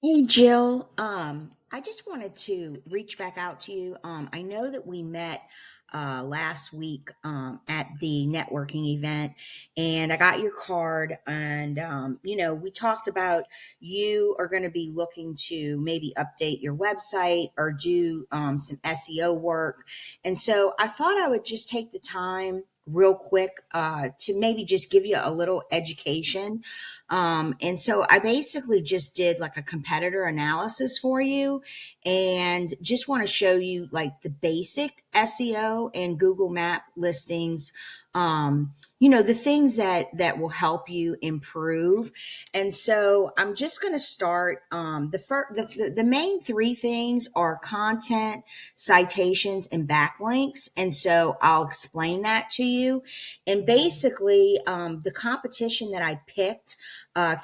Hey Jill, I just wanted to reach back out to you. I know that we met last week at the networking event, and I got your card. And we talked about you are going to be looking to maybe update your website or do some SEO work. And so I thought I would just take the time real quick to maybe just give you a little education. And so I basically just did like a competitor analysis for you and just want to show you like the basic SEO and Google Map listings. The things that will help you improve. And so I'm just going to start. The main three things are content, citations, and backlinks. And so I'll explain that to you. And basically, the competition that I picked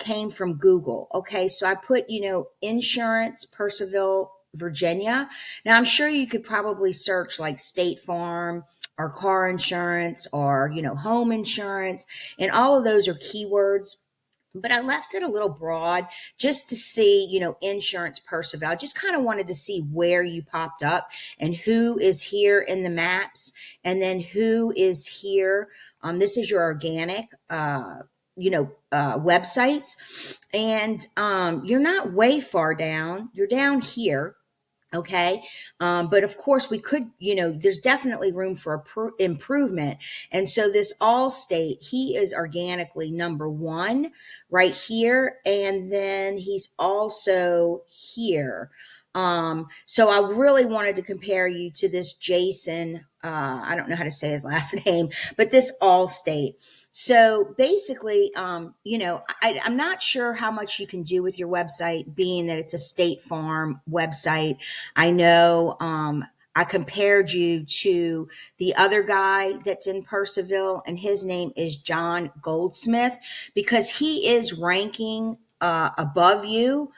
came from Google. Okay, so I put, insurance, Percival, Virginia. Now I'm sure you could probably search like State Farm or car insurance or, home insurance, and all of those are keywords. But I left it a little broad just to see, insurance Percival. I just kind of wanted to see where you popped up and who is here in the maps and then who is here. This is your organic, websites. And you're not way far down, you're down here. Okay. But of course, we could, there's definitely room for improvement. And so, this Allstate, he is organically number one right here. And then he's also here. So, I really wanted to compare you to this Jason. I don't know how to say his last name, but this Allstate. So basically, I'm not sure how much you can do with your website, being that it's a State Farm website. I know I compared you to the other guy that's in Percival, and his name is John Goldsmith because he is ranking above you.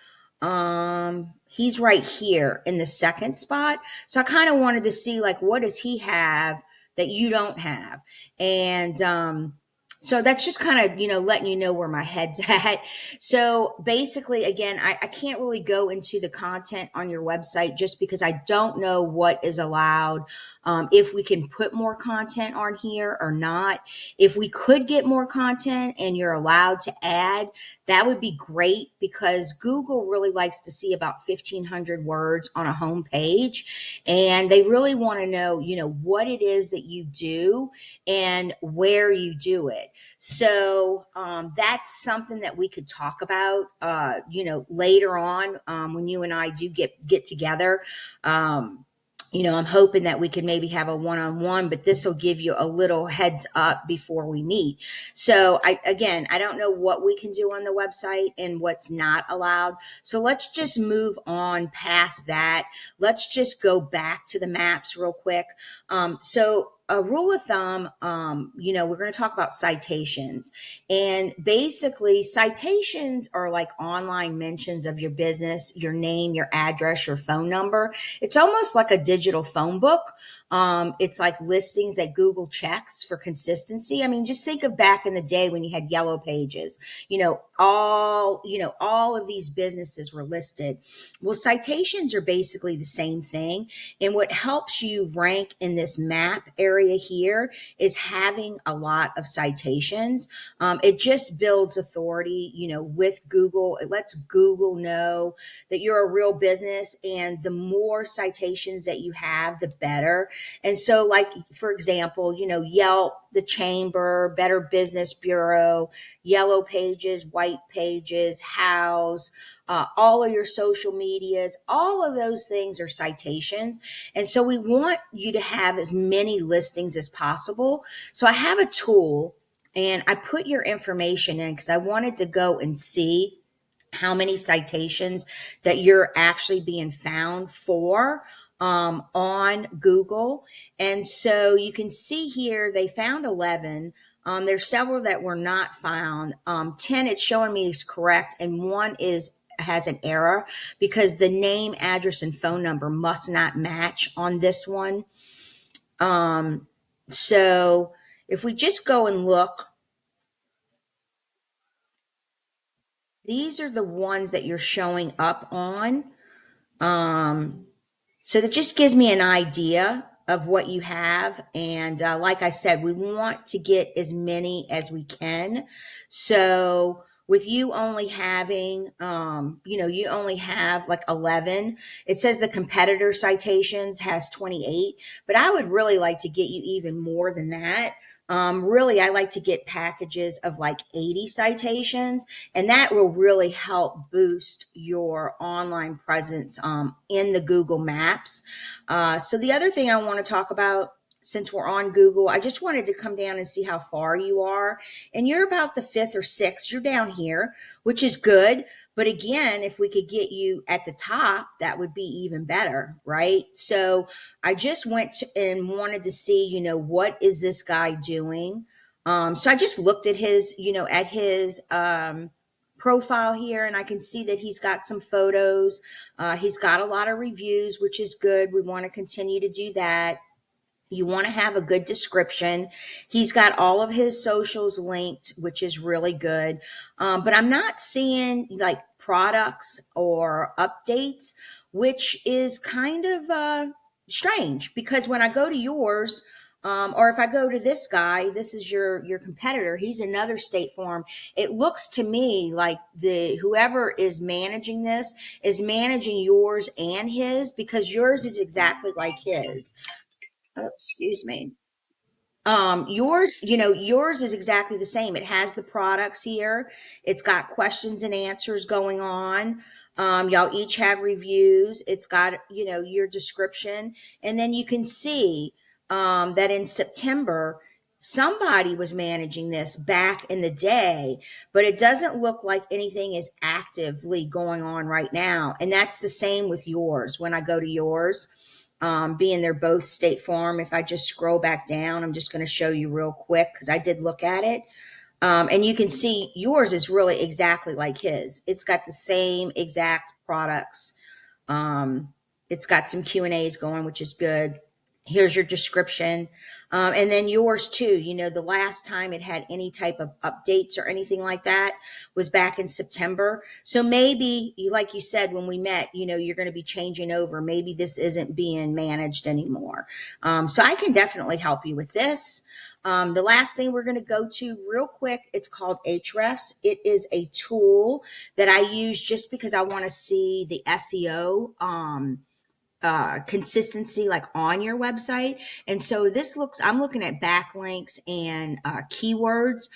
He's right here in the second spot. So I kind of wanted to see like what does he have that you don't have, and so that's just kind of letting you know where my head's at. So basically, again, I can't really go into the content on your website just because I don't know what is allowed, if we can put more content on here or not. If we could get more content and you're allowed to add, that would be great because Google really likes to see about 1,500 words on a home page. And they really want to know, what it is that you do and where you do it. So that's something that we could talk about, later on, when you and I do get together. I'm hoping that we can maybe have a one-on-one, but this will give you a little heads up before we meet. So I don't know what we can do on the website and what's not allowed. So let's just move on past that. Let's just go back to the maps real quick. So a rule of thumb, we're going to talk about citations. And basically, citations are like online mentions of your business, your name, your address, your phone number. It's almost like a digital phone book. It's like listings that Google checks for consistency. I mean, just think of back in the day when you had yellow pages, all of these businesses were listed. Well, citations are basically the same thing. And what helps you rank in this map area here is having a lot of citations. It just builds authority, with Google. It lets Google know that you're a real business, and the more citations that you have, the better. And so, like, for example, Yelp, the Chamber, Better Business Bureau, Yellow Pages, White Pages, House, all of your social medias, all of those things are citations. And so we want you to have as many listings as possible. So I have a tool and I put your information in because I wanted to go and see how many citations that you're actually being found for on Google. And so you can see here, they found 11. There's several that were not found. 10, it's showing me is correct. And one has an error because the name, address, and phone number must not match on this one. So if we just go and look, These are the ones that you're showing up on. Um, So that just gives me an idea of what you have. And like I said, we want to get as many as we can. So with you only having, you only have like 11. It says the competitor citations has 28, but I would really like to get you even more than that. Really, I like to get packages of like 80 citations, and that will really help boost your online presence in the Google Maps. So the other thing I want to talk about, since we're on Google, I just wanted to come down and see how far you are. And you're about the fifth or sixth. You're down here, which is good. But again, if we could get you at the top, that would be even better, right? So I just went to, and wanted to see, what is this guy doing? So I just looked at his, at his profile here, and I can see that he's got some photos. He's got a lot of reviews, which is good. We want to continue to do that. You want to have a good description. He's got all of his socials linked, which is really good. But I'm not seeing like products or updates, which is kind of strange, because when I go to yours, or if I go to this guy, this is your competitor. He's another State Farm. It looks to me like the whoever is managing this is managing yours and his, because yours is exactly like his. Oh, excuse me. Yours is exactly the same. It has the products here. It's got questions and answers going on. Y'all each have reviews. It's got, your description. And then you can see that in September, somebody was managing this back in the day, but it doesn't look like anything is actively going on right now. And that's the same with yours. When I go to yours, being they're both State Farm. If I just scroll back down, I'm just going to show you real quick because I did look at it. And you can see yours is really exactly like his. It's got the same exact products. Um, it's got some Q&As going, which is good. Here's your description. And then yours too. The last time it had any type of updates or anything like that was back in September. So maybe, like you said when we met, you're going to be changing over. Maybe this isn't being managed anymore. So I can definitely help you with this. The last thing we're going to go to real quick, it's called Ahrefs. It is a tool that I use just because I want to see the SEO consistency like on your website. And so I'm looking at backlinks and keywords.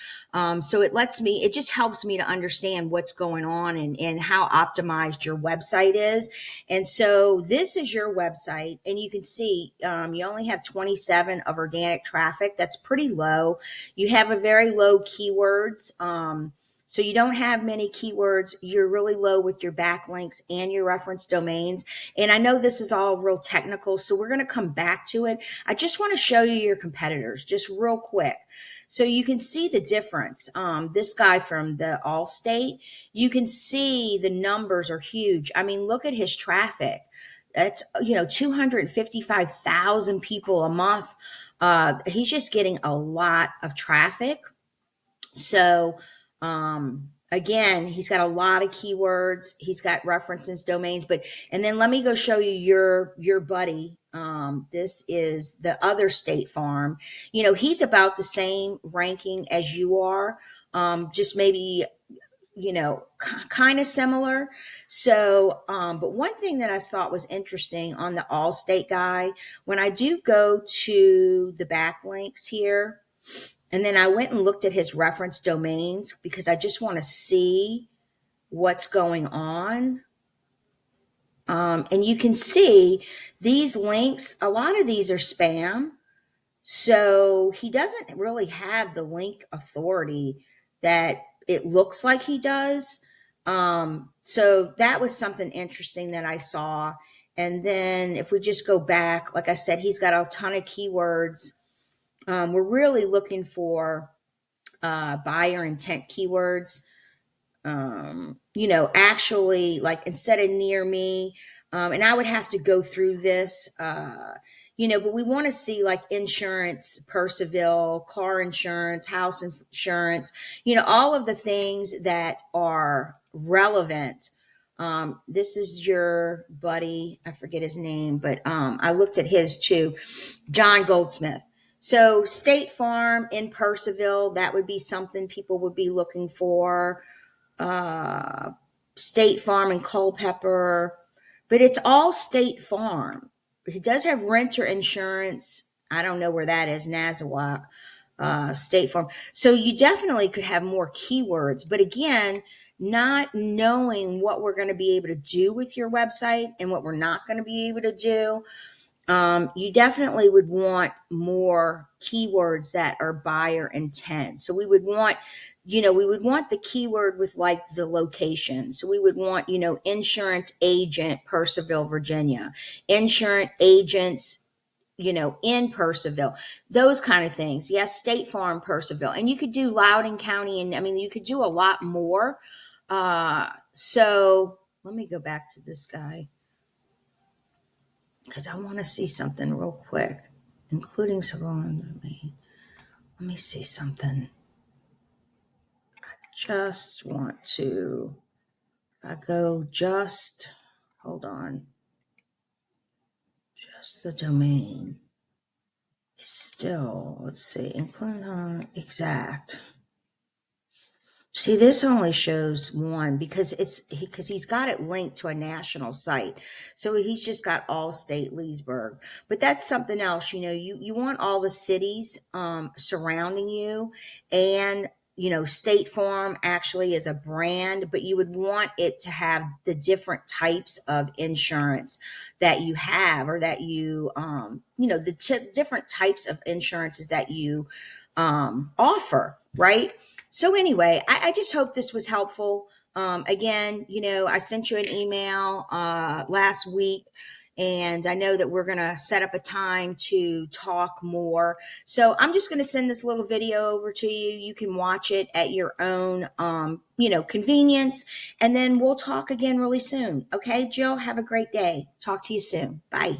So it just helps me to understand what's going on and how optimized your website is. And so this is your website, and you can see you only have 27 of organic traffic. That's pretty low. You have a very low keywords. So you don't have many keywords. You're really low with your backlinks and your reference domains. And I know this is all real technical, so we're going to come back to it. I just want to show you your competitors just real quick. So you can see the difference. This guy from the Allstate, you can see the numbers are huge. I mean, look at his traffic. That's, 255,000 people a month. He's just getting a lot of traffic. So, again, he's got a lot of keywords. He's got references, domains, and then let me go show you your buddy. This is the other State Farm. He's about the same ranking as you are. Just maybe, kind of similar. So, but one thing that I thought was interesting on the Allstate guy, when I do go to the backlinks here, and then I went and looked at his reference domains because I just want to see what's going on. And you can see these links, a lot of these are spam. So he doesn't really have the link authority that it looks like he does. So that was something interesting that I saw. And then if we just go back, like I said, he's got a ton of keywords. We're really looking for buyer intent keywords. Actually, like instead of near me, and I would have to go through this, but we want to see like insurance, Percival, car insurance, house insurance, all of the things that are relevant. This is your buddy, I forget his name, but I looked at his too, John Goldsmith. So State Farm in Percival, that would be something people would be looking for. uh, State Farm and Culpeper, but it's all State Farm. He does have renter insurance. I don't know where that is, Nazawa, State Farm. So you definitely could have more keywords, but again, not knowing what we're going to be able to do with your website and what we're not going to be able to do, you definitely would want more keywords that are buyer intent. So we would want the keyword with like the location. So we would want, insurance agent, Percival, Virginia, insurance agents, in Percival, those kind of things. Yes, State Farm, Percival, and you could do Loudoun County, and I mean, you could do a lot more. So let me go back to this guy, because I want to see something real quick, including salon. Let me see something. Just want to, I go just, hold on, just the domain. Still, let's see, include exact. See, this only shows one because he's got it linked to a national site. So he's just got all state Leesburg. But that's something else, you want all the cities surrounding you, and State Farm actually is a brand, but you would want it to have the different types of insurance that you have, or that the different types of insurances that you offer, right? So anyway, I just hope this was helpful. Again, I sent you an email last week, and I know that we're going to set up a time to talk more. So I'm just going to send this little video over to you. You can watch it at your own, convenience, and then we'll talk again really soon. Okay, Jill, have a great day. Talk to you soon. Bye.